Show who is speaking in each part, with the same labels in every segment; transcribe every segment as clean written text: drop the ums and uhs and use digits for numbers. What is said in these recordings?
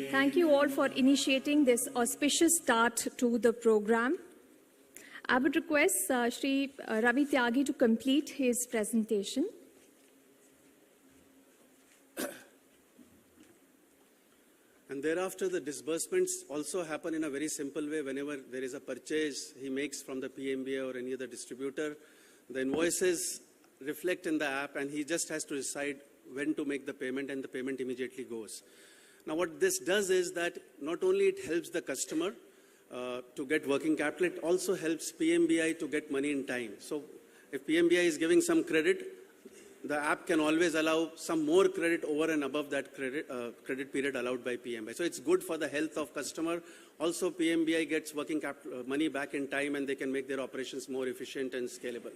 Speaker 1: Thank you all for initiating this auspicious start to the program. I would request Shri Ravi Tyagi to complete his presentation.
Speaker 2: And thereafter, the disbursements also happen in a very simple way. Whenever there is a purchase he makes from the PMBA or any other distributor, the invoices reflect in the app, and he just has to decide when to make the payment, and the payment immediately goes. Now, what this does is that not only it helps the customer to get working capital, it also helps PMBI to get money in time. So if PMBI is giving some credit, the app can always allow some more credit over and above that credit period allowed by PMBI. So it's good for the health of customer. Also, PMBI gets working capital money back in time, and they can make their operations more efficient and scalable.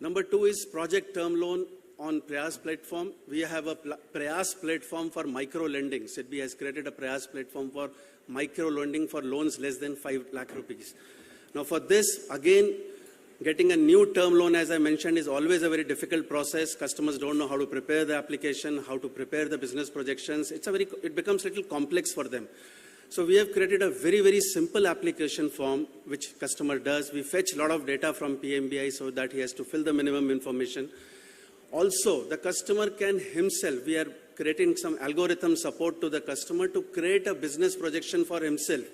Speaker 2: Number two is project term loan on Prayas platform. We have a Prayas platform for micro lending. SIDBI has created a Prayas platform for micro lending for loans less than 5 lakh rupees. Now for this, again, getting a new term loan, as I mentioned, is always a very difficult process. Customers don't know how to prepare the application, how to prepare the business projections. It becomes a little complex for them. So we have created a very, very simple application form, which customer does. We fetch a lot of data from PMBI so that he has to fill the minimum information. Also, the customer can himself, we are creating some algorithm support to the customer to create a business projection for himself,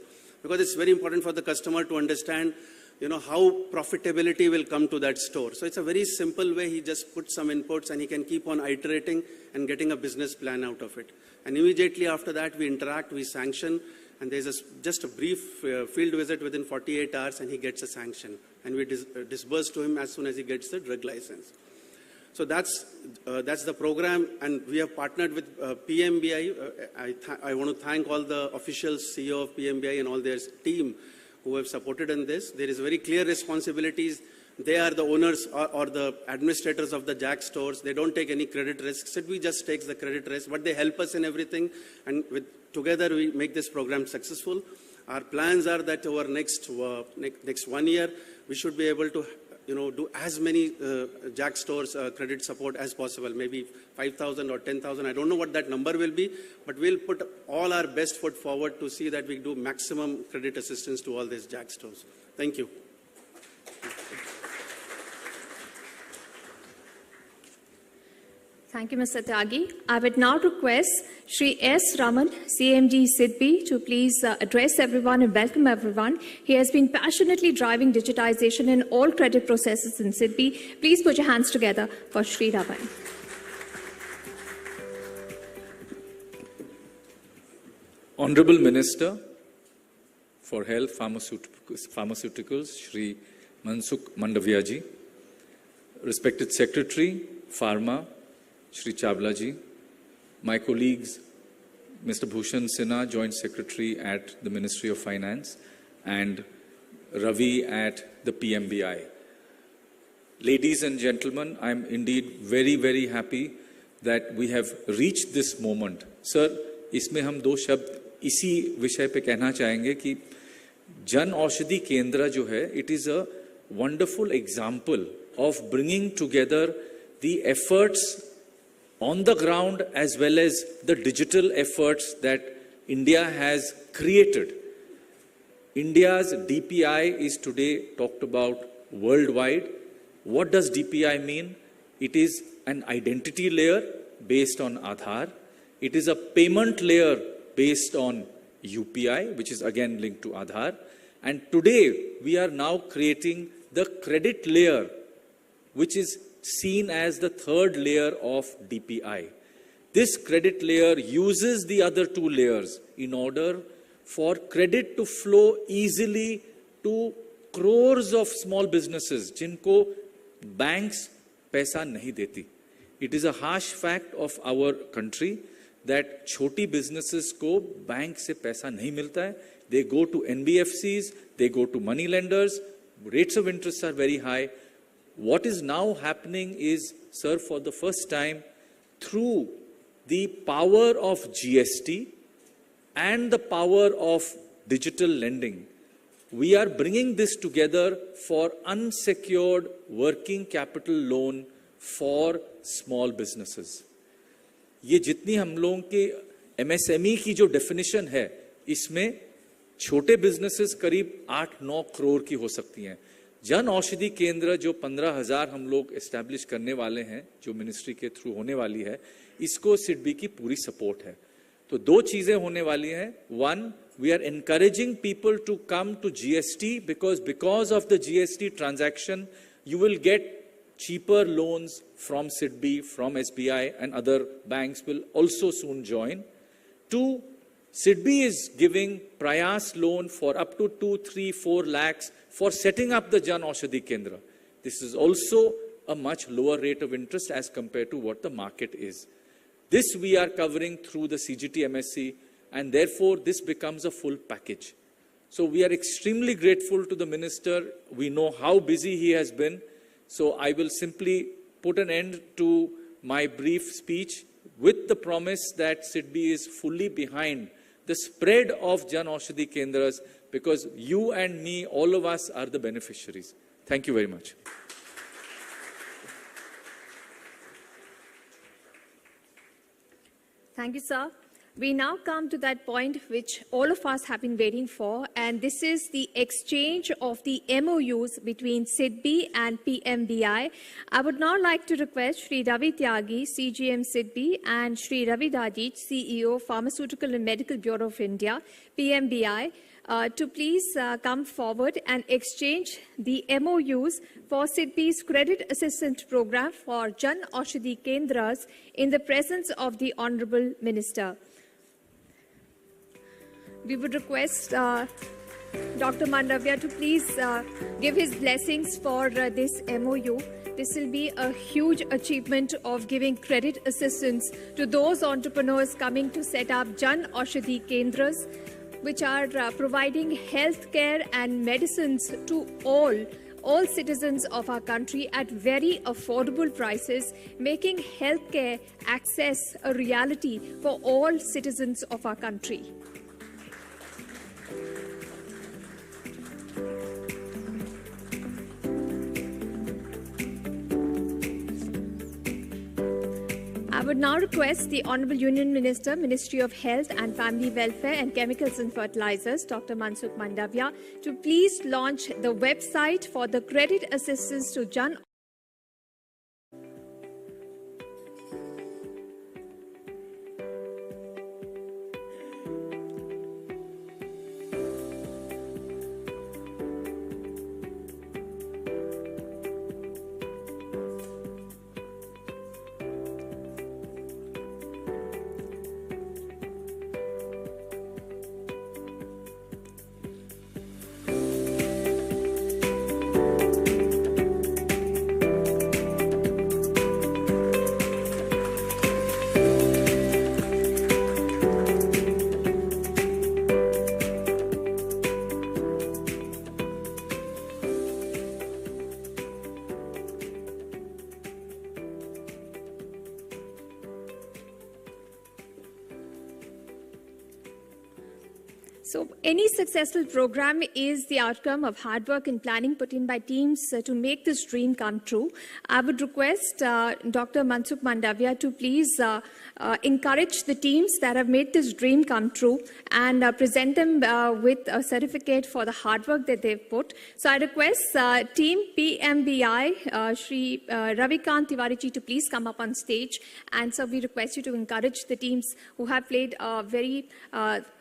Speaker 2: because it's very important for the customer to understand, how profitability will come to that store. So it's a very simple way. He just puts some inputs and he can keep on iterating and getting a business plan out of it. And immediately after that, we interact, we sanction, and there's just a brief field visit within 48 hours, and he gets a sanction. And we disburse to him as soon as he gets the drug license. So that's the program, and we have partnered with PMBI. I want to thank all the officials, CEO of PMBI and all their team who have supported in this. There is very clear responsibilities. They are the owners or the administrators of the Jack stores. They don't take any credit risk. SIDBI just takes the credit risk, but they help us in everything, and together we make this program successful. Our plans are that over next 1 year, we should be able to do as many Jack stores credit support as possible, maybe 5,000 or 10,000. I don't know what that number will be, but we'll put all our best foot forward to see that we do maximum credit assistance to all these Jack stores. Thank you.
Speaker 1: Thank you, Mr. Tyagi. I would now request Shri S. Raman, CMD SIDBI, to please address everyone and welcome everyone. He has been passionately driving digitization in all credit processes in SIDBI. Please put your hands together for Shri Raman.
Speaker 3: Honorable Minister for Health Pharmaceuticals, Shri Mansukh Mandaviya ji, respected Secretary, Pharma, Shri Chavla ji, my colleagues, Mr. Bhushan Sinha, Joint Secretary at the Ministry of Finance, and Ravi at the PMBI. Ladies and gentlemen, I am indeed very, very happy that we have reached this moment. Sir, इसमें हम दो शब्द इसी विषय पे कहना चाहेंगे कि जन औषधि केंद्र जो है, it is a wonderful example of bringing together the efforts on the ground as well as the digital efforts that India has created. India's DPI is today talked about worldwide. What does DPI mean? It is an identity layer based on Aadhaar. It is a payment layer based on UPI, which is again linked to Aadhaar. And today we are now creating the credit layer, which is seen as the third layer of DPI. This credit layer uses the other two layers in order for credit to flow easily to crores of small businesses जिनको banks पैसा नहीं देती. It is a harsh fact of our country that छोटी businesses को bank से पैसा नहीं मिलता है. They go to NBFCs, they go to money lenders, rates of interest are very high. What is now happening is, sir, for the first time, through the power of GST and the power of digital lending, we are bringing this together for unsecured working capital loan for small businesses. ये जितनी हम लोगों के MSME की जो definition है, इसमें छोटे businesses करीब 8-9 करोड़ की हो सकती हैं. जन औषधि केंद्र जो 15,000 हम लोग एस्टैब्लिश करने वाले हैं, जो मिनिस्ट्री के थ्रू होने वाली है, इसको सिडबी की पूरी सपोर्ट है. तो दो चीजें होने वाली हैं. One, we are encouraging people to come to GST because of the GST transaction, you will get cheaper loans from SIDBI, from SBI, and other banks will also soon join. Two, SIDBI is giving Prayas loan for up to 2, 3, 4 lakhs for setting up the Jan Aushadhi Kendra. This is also a much lower rate of interest as compared to what the market is. This we are covering through the CGT MSc, and therefore this becomes a full package. So we are extremely grateful to the minister. We know how busy he has been. So I will simply put an end to my brief speech with the promise that SIDBI is fully behind the spread of Jan Aushadhi Kendras, because you and me, all of us are the beneficiaries. Thank you very much.
Speaker 1: Thank you, sir. We now come to that point which all of us have been waiting for, and this is the exchange of the MOUs between SIDBI and PMBI. I would now like to request Shri Ravi Tyagi, CGM SIDBI, and Shri Ravi Dajit, CEO, Pharmaceutical and Medical Bureau of India, PMBI, to please come forward and exchange the MOUs for SIDBI's Credit Assistance Program for Jan Aushadhi Kendras in the presence of the Honorable Minister. We would request Dr. Mandaviya to please give his blessings for this MOU. This will be a huge achievement of giving credit assistance to those entrepreneurs coming to set up Jan Aushadhi Kendras, which are providing healthcare and medicines to all citizens of our country at very affordable prices, making healthcare access a reality for all citizens of our country. I would now request the Honourable Union Minister, Ministry of Health and Family Welfare and Chemicals and Fertilizers, Dr. Mansukh Mandaviya, to please launch the website for the credit assistance to Jan. So any successful program is the outcome of hard work and planning put in by teams to make this dream come true. I would request Dr. Mansukh Mandaviya to please encourage the teams that have made this dream come true and present them with a certificate for the hard work that they've put. So I request team PMBI, Shri Ravikant Tiwari to please come up on stage. And so we request you to encourage the teams who have played a very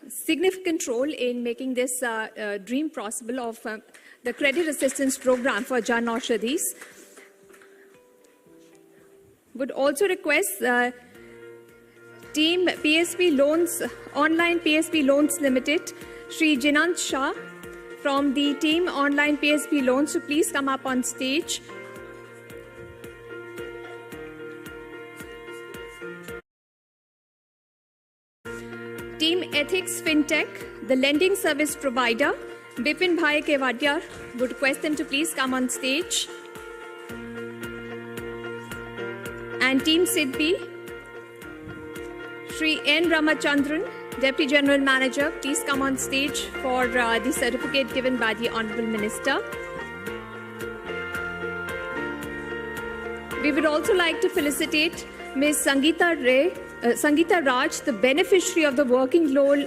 Speaker 1: significant role in making this dream possible of the credit assistance program for Jan Aushadhis. Would also request team PSP Loans, Online PSP Loans Limited, Shri Jinant Shah, from the team online PSB loans to please come up on stage. Team Ethics FinTech, the lending service provider, Bipin Bhai Kevadia, would request them to please come on stage. And Team SIDBI, Shri N. Ramachandran, Deputy General Manager, please come on stage for the certificate given by the Honorable Minister. We would also like to felicitate Ms. Sangeeta Raj, the beneficiary of the Working Loan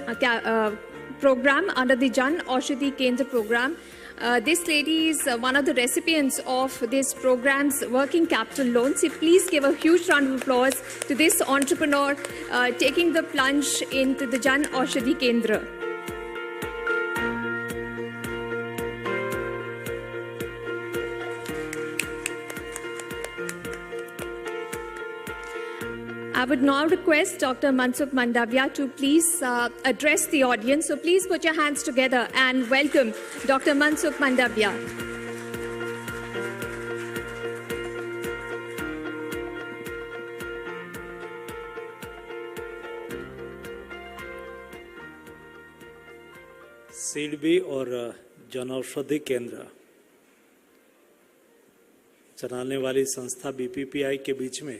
Speaker 1: program under the Jan Aushadhi Kendra program. This lady is one of the recipients of this program's working capital loan. So please give a huge round of applause to this entrepreneur taking the plunge into the Jan Aushadhi Kendra. I would now request Dr. Mansukh Mandaviya to please address the audience. So please put your hands together and welcome Dr. Mansukh Mandaviya.
Speaker 4: सीडबी और जन औषधि केंद्र चलाने वाली संस्था BPPI के बीच में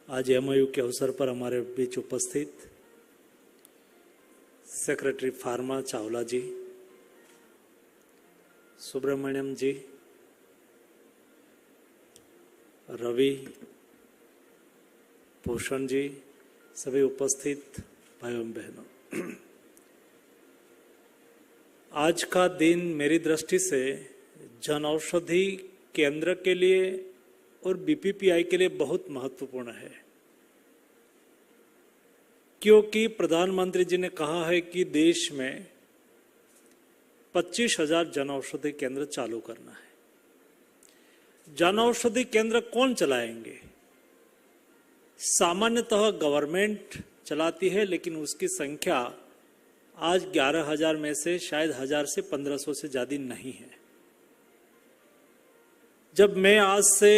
Speaker 4: आज MOU के अवसर पर हमारे बीच उपस्थित सेक्रेटरी फार्मा चावला जी, सुब्रमण्यम जी, रवि, भूषण जी, सभी उपस्थित भाइयों बहनों, आज का दिन मेरी दृष्टि से जन औषधि केंद्र के लिए और बीपीपीआई के लिए बहुत महत्वपूर्ण है, क्योंकि प्रधानमंत्री जी ने कहा है कि देश में 25,000 जन औषधि केंद्र चालू करना है। जन औषधि केंद्र कौन चलाएंगे? सामान्यतः गवर्नमेंट चलाती है, लेकिन उसकी संख्या आज 11,000 में से शायद 1,000 से 1,500 से ज्यादा नहीं है। जब मैं आज से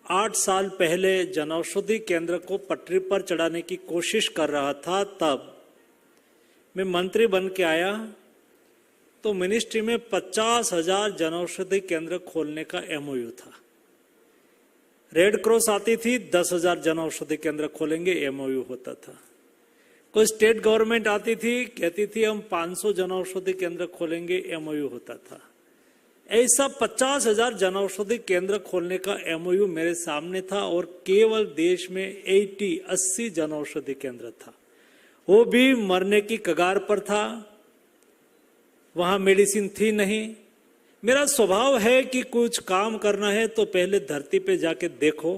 Speaker 4: 8 साल पहले जनऔषधि केंद्र को पटरी पर चढ़ाने की कोशिश कर रहा था, तब मैं मंत्री बन के आया तो मिनिस्ट्री में 50,000 जनऔषधि केंद्र खोलने का एमओयू था। रेड क्रॉस आती थी, 10,000 जनऔषधि केंद्र खोलेंगे, एमओयू होता था। कोई स्टेट गवर्नमेंट आती थी, कहती थी हम 500 जनऔषधि केंद्र खोलेंगे, एमओयू होता था। ऐसा 50,000 जनऔषधि केंद्र खोलने का एमओयू मेरे सामने था और केवल देश में 80 जनऔषधि केंद्र था, वो भी मरने की कगार पर था, वहां मेडिसिन थी नहीं। मेरा स्वभाव है कि कुछ काम करना है तो पहले धरती पे जाके देखो।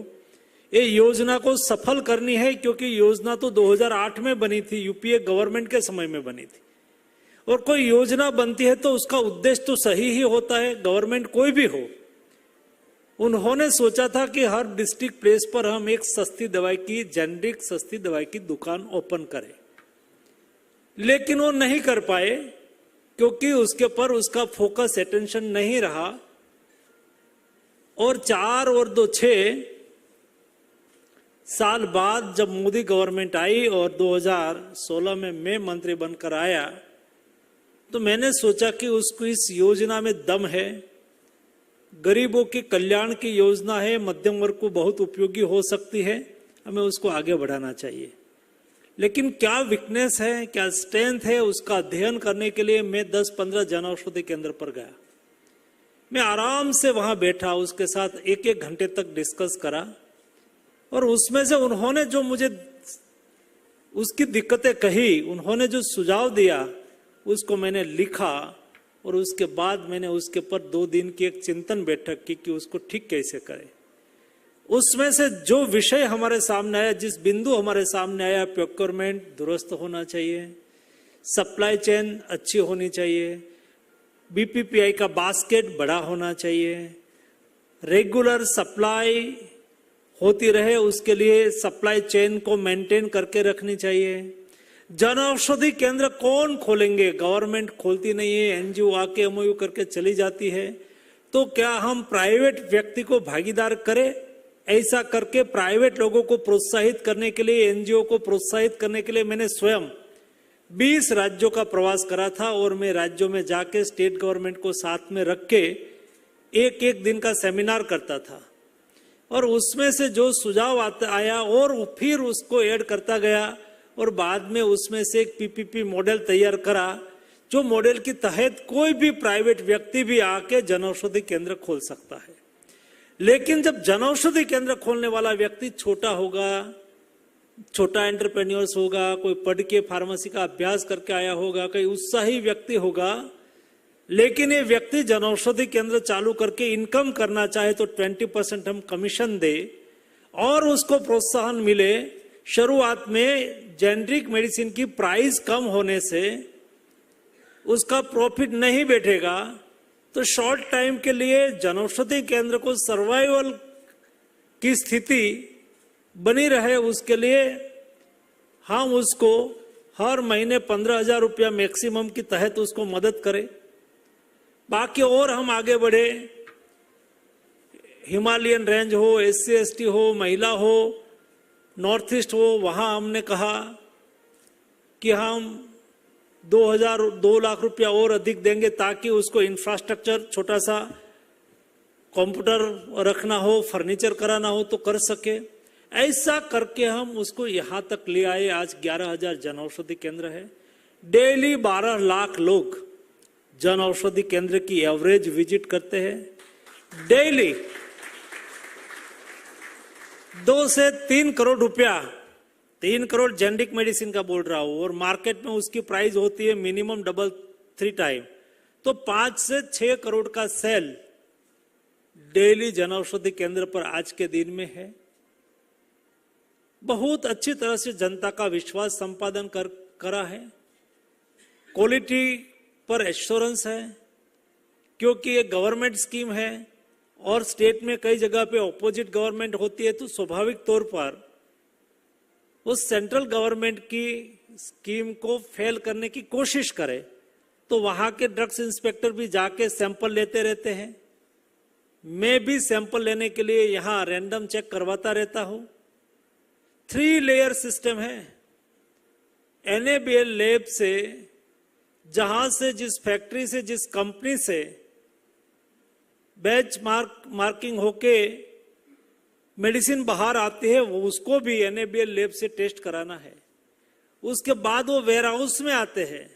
Speaker 4: ये योजना को सफल करनी है, क्योंकि योजना तो 2008 में बनी थी, यूपीए गवर्नमेंट के समय में बनी थी। और कोई योजना बनती है तो उसका उद्देश्य तो सही ही होता है, गवर्नमेंट कोई भी हो। उन्होंने सोचा था कि हर डिस्ट्रिक्ट प्लेस पर हम एक सस्ती दवाई की, जेनरिक सस्ती दवाई की दुकान ओपन करें, लेकिन वो नहीं कर पाए, क्योंकि उसके पर उसका फोकस अटेंशन नहीं रहा। और 4 और 2 6 साल बाद जब मोदी गवर्नमेंट आई और 2016 में मैं मंत्री बनकर आया, तो मैंने सोचा कि उसको इस योजना में दम है, गरीबों के कल्याण की योजना है, मध्यम वर्ग को बहुत उपयोगी हो सकती है, हमें उसको आगे बढ़ाना चाहिए। लेकिन क्या वीकनेस है, क्या स्ट्रेंथ है, उसका अध्ययन करने के लिए मैं 10-15 जनऔषधि केंद्र पर गया। मैं आराम से वहां बैठा, उसके साथ 1-1 घंटे तक डिस्कस करा, और उसमें से उन्होंने जो मुझे उसकी दिक्कतें कही, उन्होंने जो सुझाव दिया, उसको मैंने लिखा और उसके बाद मैंने उसके ऊपर 2 दिन की एक चिंतन बैठक की कि उसको ठीक कैसे करें। उसमें से जो विषय हमारे सामने आया, जिस बिंदु हमारे सामने आया, प्रोक्योरमेंट दुरुस्त होना चाहिए, सप्लाई चेन अच्छी होनी चाहिए, बीपीपीआई का बास्केट बड़ा होना चाहिए, रेगुलर सप्लाई होती रहे, उसके लिए सप्लाई चेन को मेंटेन करके रखनी चाहिए, जन औषधि केंद्र कौन खोलेंगे? गवर्नमेंट खोलती नहीं है, एनजीओ आके एमओयू करके चली जाती है। तो क्या हम प्राइवेट व्यक्ति को भागीदार करें? ऐसा करके प्राइवेट लोगों को प्रोत्साहित करने के लिए, एनजीओ को प्रोत्साहित करने के लिए मैंने स्वयं 20 राज्यों का प्रवास करा था और मैं राज्यों में जाके स्टेट गवर्नमेंट को साथ में रख के एक एक दिन का सेमिनार करता था और उसमें से जो सुझाव आया और फिर उसको ऐड करता गया और बाद में उसमें से एक पीपीपी मॉडल तैयार करा, जो मॉडल के तहत कोई भी प्राइवेट व्यक्ति भी आके जनऔषधि केंद्र खोल सकता है। लेकिन जब जनऔषधि केंद्र खोलने वाला व्यक्ति छोटा होगा, छोटा एंटरप्रेन्योर्स होगा, कोई पढ़ के फार्मेसी का अभ्यास करके आया होगा, कोई उत्साही व्यक्ति होगा, लेकिन ये व्यक्ति जनऔषधि केंद्र चालू करके इनकम करना चाहे तो 20% हम कमीशन दे और उसको प्रोत्साहन मिले। शुरुआत में जेनरिक मेडिसिन की प्राइस कम होने से उसका प्रॉफिट नहीं बैठेगा, तो शॉर्ट टाइम के लिए जनऔषधि केंद्र को सर्वाइवल की स्थिति बनी रहे, उसके लिए हम उसको हर महीने 15,000 रुपया मैक्सिमम के तहत उसको मदद करें। बाकी और हम आगे बढ़े, हिमालयन रेंज हो, एससी एसटी हो, महिला हो, नॉर्थ ईस्ट हो, वहां हमने कहा कि हम 2 लाख रुपया और अधिक देंगे ताकि उसको इंफ्रास्ट्रक्चर, छोटा सा कंप्यूटर रखना हो, फर्नीचर कराना हो तो कर सके। ऐसा करके हम उसको यहां तक ले आए। आज 11,000 जनऔषधि केंद्र है। डेली 12 लाख लोग जनऔषधि केंद्र की एवरेज विजिट करते हैं। डेली 2 से 3 करोड़ रुपया, 3 करोड़ जेनरिक मेडिसिन का बोल रहा हूं और मार्केट में उसकी प्राइस होती है मिनिमम 3 टाइम, तो 5 से 6 करोड़ का सेल डेली जनऔषधि केंद्र पर आज के दिन में है। बहुत अच्छी तरह से जनता का विश्वास संपादन करा है। क्वालिटी पर एश्योरेंस है, क्योंकि ये गवर्नमेंट स्कीम है और स्टेट में कई जगह पे ऑपोजिट गवर्नमेंट होती है, तो स्वाभाविक तौर पर उस सेंट्रल गवर्नमेंट की स्कीम को फेल करने की कोशिश करे, तो वहां के ड्रग्स इंस्पेक्टर भी जाके सैंपल लेते रहते हैं। मैं भी सैंपल लेने के लिए यहां रैंडम चेक करवाता रहता हूं। 3 लेयर सिस्टम है। NABL लैब से, जहां से, जिस फैक्ट्री से, जिस कंपनी से बेंच मार्किंग होके मेडिसिन बाहर आती है, वो उसको भी NABL लैब से टेस्ट कराना है। उसके बाद वो वेयर हाउस में आते हैं,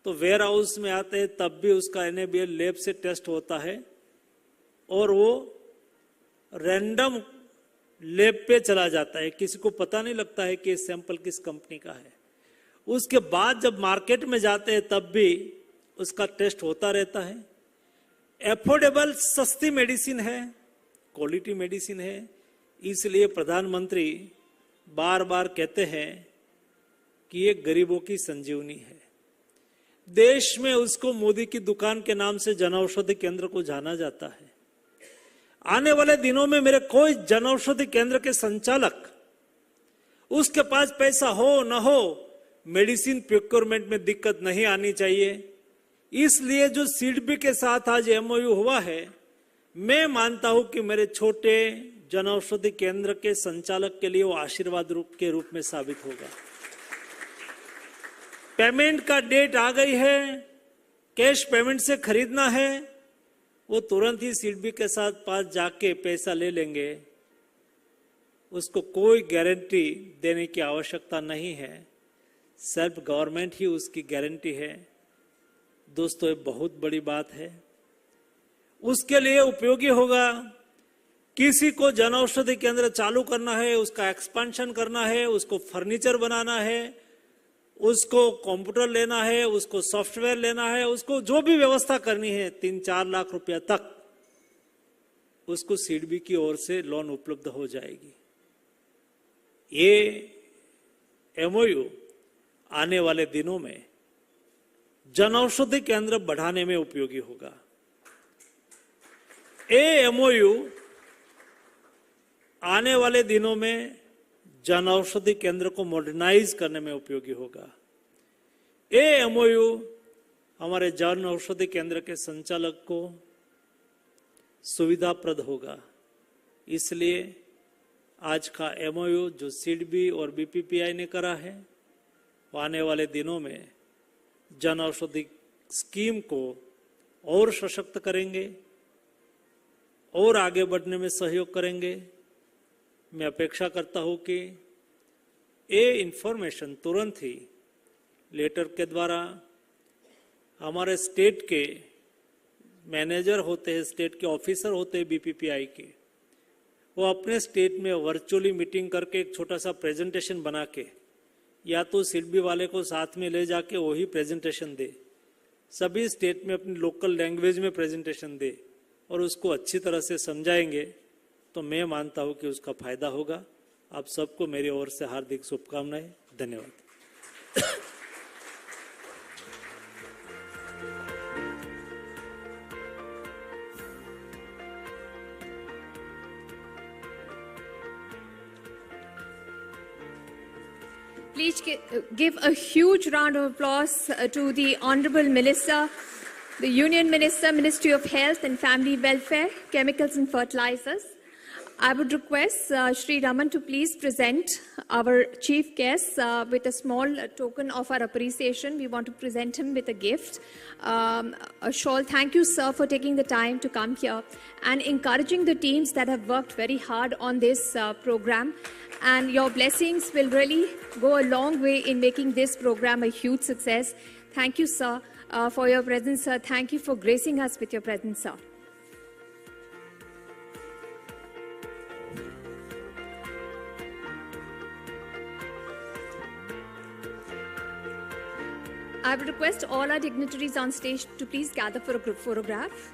Speaker 4: तो वेयर हाउस में आते हैं तब भी उसका NABL लैब से टेस्ट होता है और वो रैंडम लैब पे चला जाता है। किसी को पता नहीं लगता है कि सैंपल किस कंपनी का है। उसके बाद जब मार्केट में जाते हैं तब भी उसका टेस्ट होता रहता है। एफोर्डेबल, सस्ती मेडिसिन है, क्वालिटी मेडिसिन है, इसलिए प्रधानमंत्री बार बार कहते हैं कि ये गरीबों की संजीवनी है। देश में उसको मोदी की दुकान के नाम से जनऔषधि केंद्र को जाना जाता है। आने वाले दिनों में मेरे कोई जनऔषधि केंद्र के संचालक, उसके पास पैसा हो न हो, मेडिसिन प्रोक्योरमेंट में दिक्कत नहीं आनी चाहिए। इसलिए जो सिडबी के साथ आज MOU हुआ है, मैं मानता हूं कि मेरे छोटे जनऔषधि केंद्र के संचालक के लिए वो आशीर्वाद के रूप में साबित होगा। पेमेंट का डेट आ गई है, कैश पेमेंट से खरीदना है, वो तुरंत ही सिडबी के साथ पास जाके पैसा ले लेंगे। उसको कोई गारंटी देने की आवश्यकता नहीं है, सेल्फ गवर्नमेंट ही उसकी गारंटी है। दोस्तों, ये बहुत बड़ी बात है। उसके लिए उपयोगी होगा। किसी को जनऔषधि केंद्र चालू करना है, उसका एक्सपेंशन करना है, उसको फर्नीचर बनाना है, उसको कंप्यूटर लेना है, उसको सॉफ्टवेयर लेना है, उसको जो भी व्यवस्था करनी है 3-4 लाख रुपया तक उसको सिडबी की ओर से लोन उपलब्ध हो जाएगी। ये MOU आने वाले दिनों में जनऔषधि केंद्र बढ़ाने में उपयोगी होगा। ये MOU आने वाले दिनों में जन औषधि केंद्र को मॉडर्नाइज करने में उपयोगी होगा। ये एमओयू हमारे जन औषधि केंद्र के संचालक को सुविधाप्रद होगा। इसलिए आज का एमओयू जो सिडबी और बीपीपीआई ने करा है, वो आने वाले दिनों में जन औषधि स्कीम को और सशक्त करेंगे और आगे बढ़ने में सहयोग करेंगे। मैं अपेक्षा करता हूं कि ये इंफॉर्मेशन तुरंत ही लेटर के द्वारा हमारे स्टेट के मैनेजर होते हैं, स्टेट के ऑफिसर होते हैं बीपीपीआई के, वो अपने स्टेट में वर्चुअली मीटिंग करके एक छोटा सा प्रेजेंटेशन बना के या तो सिडबी वाले को साथ में ले जाके वही प्रेजेंटेशन दे, सभी स्टेट में अपनी लोकल लैंग्वेज में प्रेजेंटेशन दे और उसको अच्छी तरह से समझाएंगे तो मैं मानता हूं कि उसका फायदा होगा। आप सबको मेरी ओर से हार्दिक शुभकामनाएं। धन्यवाद।
Speaker 1: Please give a huge round of applause to the Honorable Minister, the Union Minister, Ministry of Health and Family Welfare, Chemicals and Fertilizers. I would request Shri Raman to please present our chief guest with a small token of our appreciation. We want to present him with a gift, a shawl. Thank you, sir, for taking the time to come here and encouraging the teams that have worked very hard on this program. And your blessings will really go a long way in making this program a huge success. Thank you, sir, for your presence, sir. Thank you for gracing us with your presence, sir. I would request all our dignitaries on stage to please gather for a group photograph.